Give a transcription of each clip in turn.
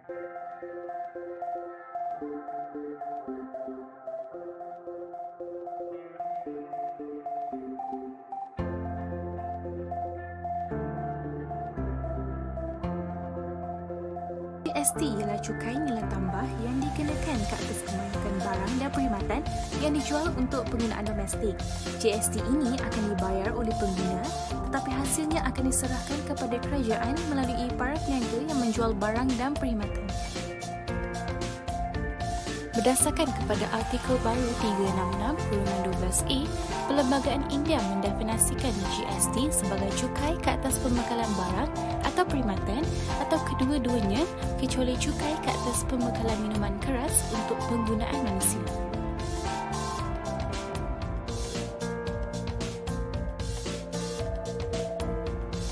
GST ialah cukai nilai tambah yang dikenakan ke atas kebanyakan barang dan perkhidmatan yang dijual untuk penggunaan domestik. GST ini akan dibayar oleh pengguna, tetapi hasilnya akan diserahkan kepada kerajaan melalui para peniaga yang menjual barang dan perkhidmatan. Berdasarkan kepada artikel baru 366/12A, Perlembagaan India mendefinisikan GST sebagai cukai ke atas pembekalan barang atau perkhidmatan atau kedua-duanya kecuali cukai ke atas pembekalan minuman keras untuk penggunaan manusia.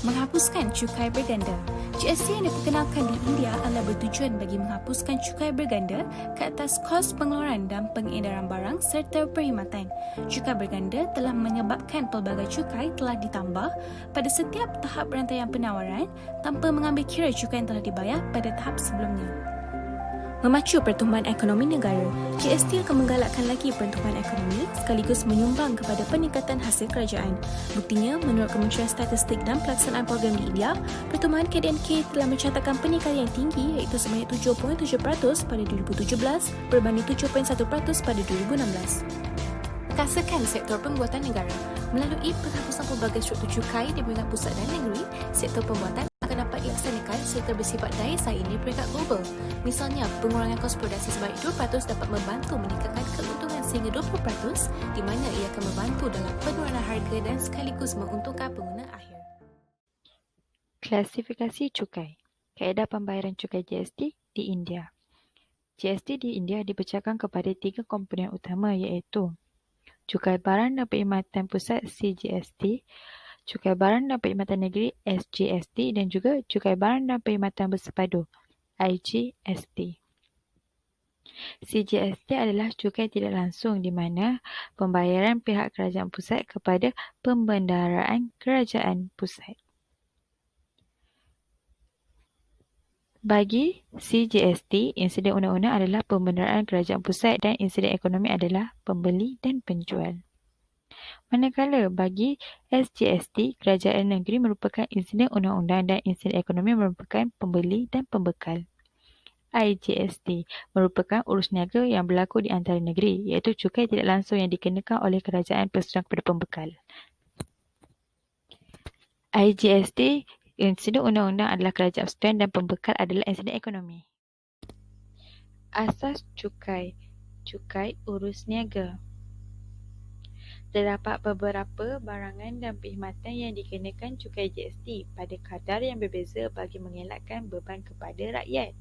Menghapuskan cukai berganda. GST yang diperkenalkan di India adalah bertujuan bagi menghapuskan cukai berganda ke atas kos pengeluaran dan pengedaran barang serta perkhidmatan. Cukai berganda telah menyebabkan pelbagai cukai telah ditambah pada setiap tahap rantaian penawaran tanpa mengambil kira cukai yang telah dibayar pada tahap sebelumnya. Memacu pertumbuhan ekonomi negara, GST akan menggalakkan lagi pertumbuhan ekonomi sekaligus menyumbang kepada peningkatan hasil kerajaan. Buktinya, menurut Kementerian Statistik dan Pelaksanaan Program di India, pertumbuhan KDNK telah mencatatkan peningkatan yang tinggi iaitu sebanyak 7.7% pada 2017 berbanding 7.1% pada 2016. Kasakan sektor pembuatan negara. Melalui penghapusan pelbagai struktur cukai di peringkat pusat dan negeri, sektor pembuatan akan dapat dilaksanakan serta bersifat daya saing di peringkat global. Misalnya, pengurangan kos produksi sebanyak 2% dapat membantu meningkatkan keuntungan sehingga 20%, di mana ia akan membantu dalam penurunan harga dan sekaligus menguntungkan pengguna akhir. Klasifikasi cukai. Kaedah pembayaran cukai GST di India. GST di India dipecahkan kepada 3 komponen utama iaitu Cukai Barang dan Perkhidmatan Pusat CGST, Cukai Barang dan Perkhidmatan Negeri SGST dan juga Cukai Barang dan Perkhidmatan Bersepadu IGST. CGST adalah cukai tidak langsung di mana pembayaran pihak kerajaan pusat kepada pembendaraan kerajaan pusat. Bagi CGST, insiden undang-undang adalah pembendaraan kerajaan pusat dan insiden ekonomi adalah pembeli dan penjual. Manakala bagi SGST, kerajaan negeri merupakan insiden undang-undang dan insiden ekonomi merupakan pembeli dan pembekal. IGST merupakan urus niaga yang berlaku di antara negeri iaitu cukai tidak langsung yang dikenakan oleh kerajaan berserang kepada pembekal. IGST insiden undang-undang adalah kerajaan abstain dan pembekal adalah insiden ekonomi. Asas cukai. Cukai urus niaga. Terdapat beberapa barangan dan perkhidmatan yang dikenakan cukai GST pada kadar yang berbeza bagi mengelakkan beban kepada rakyat.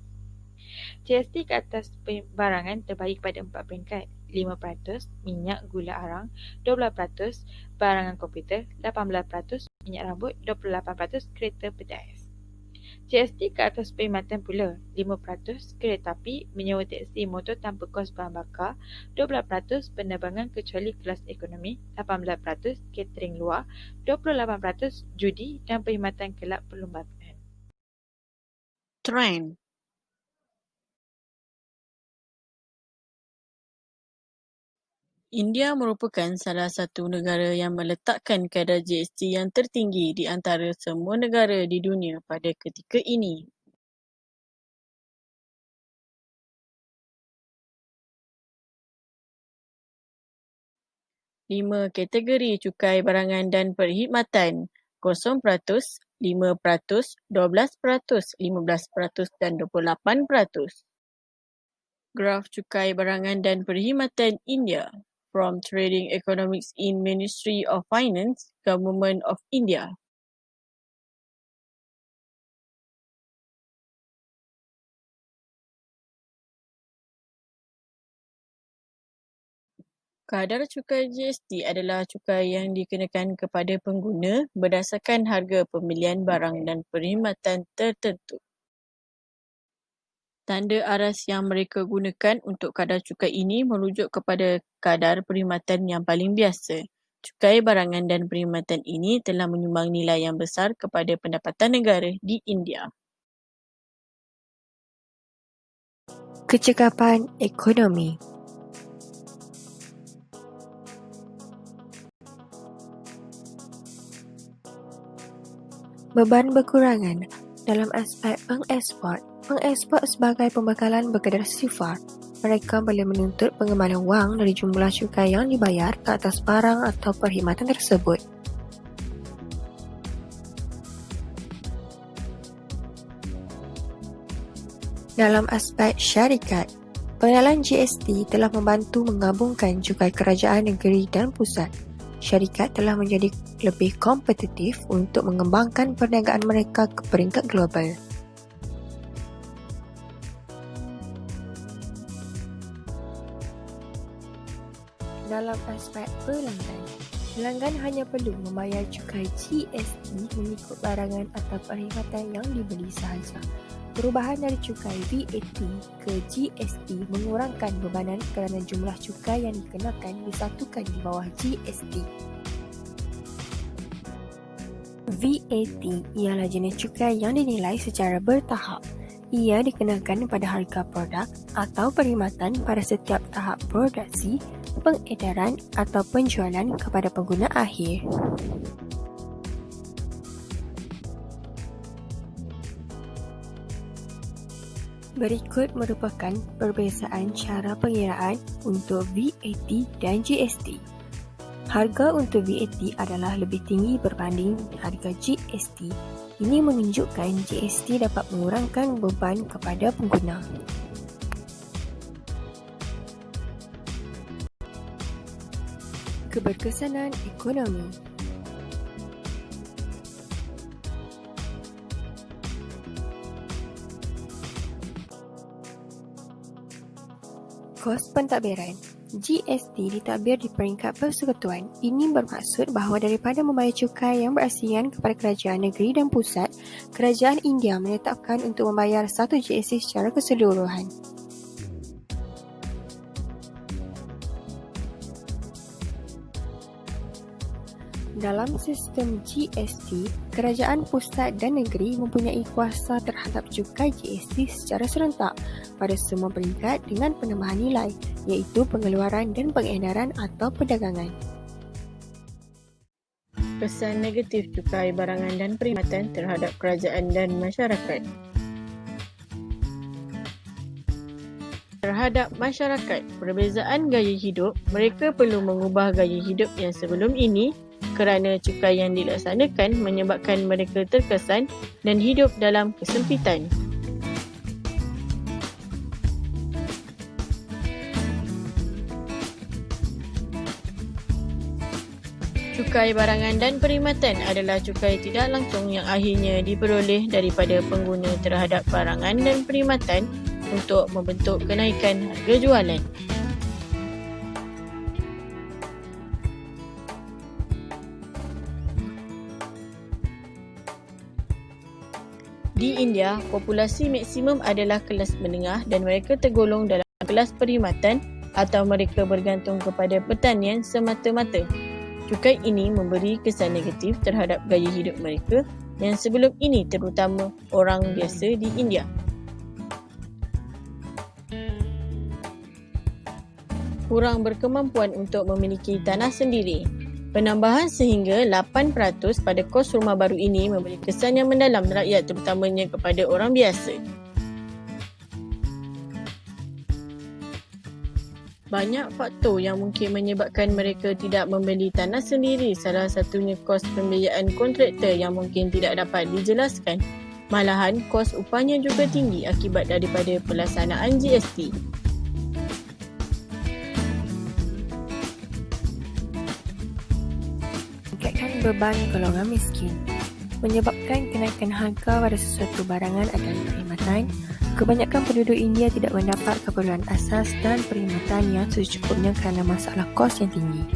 GST ke atas barangan terbagi pada 4 peringkat, 5% minyak gula arang, 12% barangan komputer, 18% minyak rambut, 28% kereta pedas. GST ke atas perkhidmatan pula, 5% kereta api, menyewa teksi motor tanpa kos bahan bakar, 12% penerbangan kecuali kelas ekonomi, 18% catering luar, 28% judi dan perkhidmatan kelab perlembagaan. Trend. India merupakan salah satu negara yang meletakkan kadar GST yang tertinggi di antara semua negara di dunia pada ketika ini. Lima kategori cukai barangan dan perkhidmatan, 0%, 5%, 12%, 15% dan 28%. Graf cukai barangan dan perkhidmatan India from Trading Economics in Ministry of Finance, Government of India. Kadar cukai GST adalah cukai yang dikenakan kepada pengguna berdasarkan harga pembelian barang dan perkhidmatan tertentu. Tanda aras yang mereka gunakan untuk kadar cukai ini merujuk kepada kadar perkhidmatan yang paling biasa. Cukai barangan dan perkhidmatan ini telah menyumbang nilai yang besar kepada pendapatan negara di India. Kecekapan ekonomi. Beban berkurangan dalam aspek pengeksport. Pengeksport sebagai pembekalan berkadar sifar. Mereka boleh menuntut pengembangan wang dari jumlah cukai yang dibayar ke atas barang atau perkhidmatan tersebut. Dalam aspek syarikat, pengenalan GST telah membantu menggabungkan cukai kerajaan negeri dan pusat. Syarikat telah menjadi lebih kompetitif untuk mengembangkan perniagaan mereka ke peringkat global. Dalam aspek pelanggan, pelanggan hanya perlu membayar cukai GST mengikut barangan atau perkhidmatan yang dibeli sahaja. Perubahan dari cukai VAT ke GST mengurangkan bebanan kerana jumlah cukai yang dikenakan disatukan di bawah GST. VAT ialah jenis cukai yang dinilai secara bertahap. Ia dikenakan pada harga produk atau perkhidmatan pada setiap tahap produksi, pengedaran atau penjualan kepada pengguna akhir. Berikut merupakan perbezaan cara pengiraan untuk VAT dan GST. Harga untuk VAT adalah lebih tinggi berbanding harga GST. Ini menunjukkan GST dapat mengurangkan beban kepada pengguna. Keberkesanan ekonomi. Kos pentadbiran. GST ditadbir di peringkat persekutuan. Ini bermaksud bahawa daripada membayar cukai yang berasingkan kepada kerajaan negeri dan pusat, kerajaan India menetapkan untuk membayar satu GST secara keseluruhan. Dalam sistem GST, kerajaan pusat dan negeri mempunyai kuasa terhadap cukai GST secara serentak pada semua peringkat dengan penambahan nilai, iaitu pengeluaran dan pengedaran atau perdagangan. Kesan negatif cukai barangan dan perkhidmatan terhadap kerajaan dan masyarakat. Terhadap masyarakat, perbezaan gaya hidup, mereka perlu mengubah gaya hidup yang sebelum ini kerana cukai yang dilaksanakan menyebabkan mereka terkesan dan hidup dalam kesempitan. Cukai barangan dan perkhidmatan adalah cukai tidak langsung yang akhirnya diperoleh daripada pengguna terhadap barangan dan perkhidmatan untuk membentuk kenaikan harga jualan. Di India, populasi maksimum adalah kelas menengah dan mereka tergolong dalam kelas perkhidmatan atau mereka bergantung kepada pertanian semata-mata. Cukai ini memberi kesan negatif terhadap gaya hidup mereka yang sebelum ini terutama orang biasa di India. Kurang berkemampuan untuk memiliki tanah sendiri. Penambahan sehingga 8% pada kos rumah baru ini memberi kesan yang mendalam rakyat terutamanya kepada orang biasa. Banyak faktor yang mungkin menyebabkan mereka tidak membeli tanah sendiri. Salah satunya kos pembiayaan kontraktor yang mungkin tidak dapat dijelaskan. Malahan, kos upahnya juga tinggi akibat daripada pelaksanaan GST. Beban golongan miskin menyebabkan kenaikan harga pada sesuatu barangan atau perkhidmatan. Kebanyakan penduduk India tidak mendapat keperluan asas dan perkhidmatan yang secukupnya kerana masalah kos yang tinggi.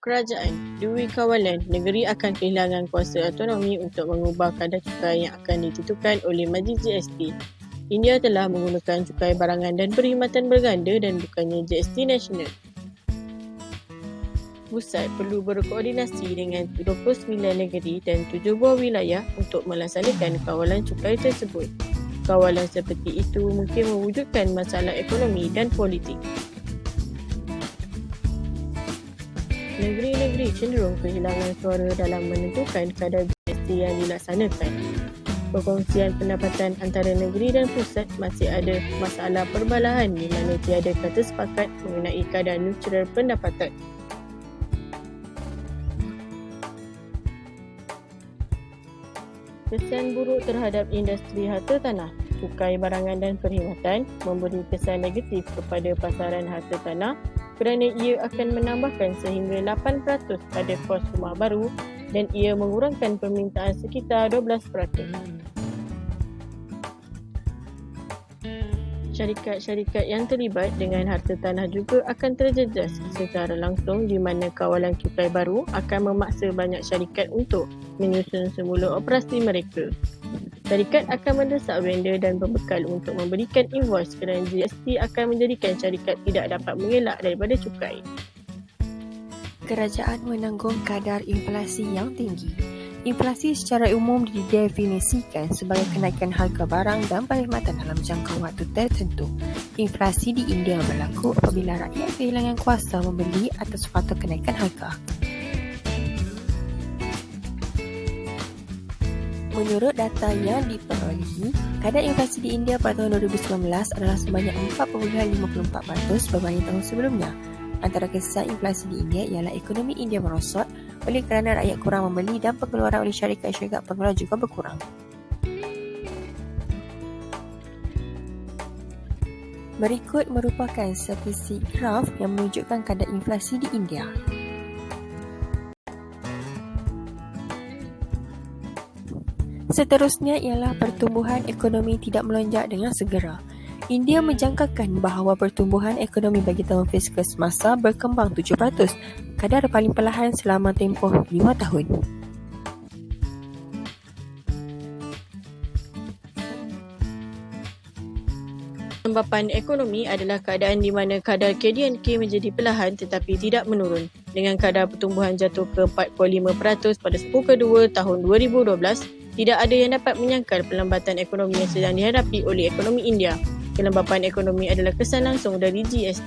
Kerajaan, Dui Kawalan, negeri akan kehilangan kuasa autonomi untuk mengubah kadar cukai yang akan ditentukan oleh Majlis GST. India telah menggunakan cukai barangan dan perkhidmatan berganda dan bukannya GST nasional. Pusat perlu berkoordinasi dengan 29 negeri dan 7 buah wilayah untuk melaksanakan kawalan cukai tersebut. Kawalan seperti itu mungkin mewujudkan masalah ekonomi dan politik. Negeri-negeri cenderung kehilangan suara dalam menentukan kadar GST yang dilaksanakan. Perkongsian pendapatan antara negeri dan pusat masih ada masalah perbalahan di mana tiada kata sepakat mengenai kadar neutral pendapatan. Kesan buruk terhadap industri harta tanah, cukai barangan dan perkhidmatan memberi kesan negatif kepada pasaran harta tanah kerana ia akan menambahkan sehingga 8% pada kos rumah baru dan ia mengurangkan permintaan sekitar 12%. Syarikat-syarikat yang terlibat dengan harta tanah juga akan terjejas secara langsung di mana kawalan cukai baru akan memaksa banyak syarikat untuk menyusun semula operasi mereka. Syarikat akan mendesak vendor dan pembekal untuk memberikan invoice kerana GST akan menjadikan syarikat tidak dapat mengelak daripada cukai. Kerajaan menanggung kadar inflasi yang tinggi. Inflasi secara umum didefinisikan sebagai kenaikan harga barang dan perkhidmatan dalam jangka waktu tertentu. Inflasi di India berlaku apabila rakyat kehilangan kuasa membeli atas faktor kenaikan harga. Menurut data yang diperolehi, kadar inflasi di India pada tahun 2019 adalah sebanyak 4.54% berbanding tahun sebelumnya. Antara kesan inflasi di India ialah ekonomi India merosot oleh kerana rakyat kurang membeli dan pengeluaran oleh syarikat-syarikat pengeluar juga berkurang. Berikut merupakan statistik graf yang menunjukkan kadar inflasi di India. Seterusnya ialah pertumbuhan ekonomi tidak melonjak dengan segera. India menjangkakan bahawa pertumbuhan ekonomi bagi tahun fiskal semasa berkembang 7%, kadar paling perlahan selama tempoh 5 tahun. Lembapan ekonomi adalah keadaan di mana kadar KDNK menjadi perlahan tetapi tidak menurun, dengan kadar pertumbuhan jatuh ke 4.5% pada 10 kedua tahun 2012. Tidak ada yang dapat menyangkal pelambatan ekonomi yang sedang dihadapi oleh ekonomi India. Kelembapan ekonomi adalah kesan langsung dari GST.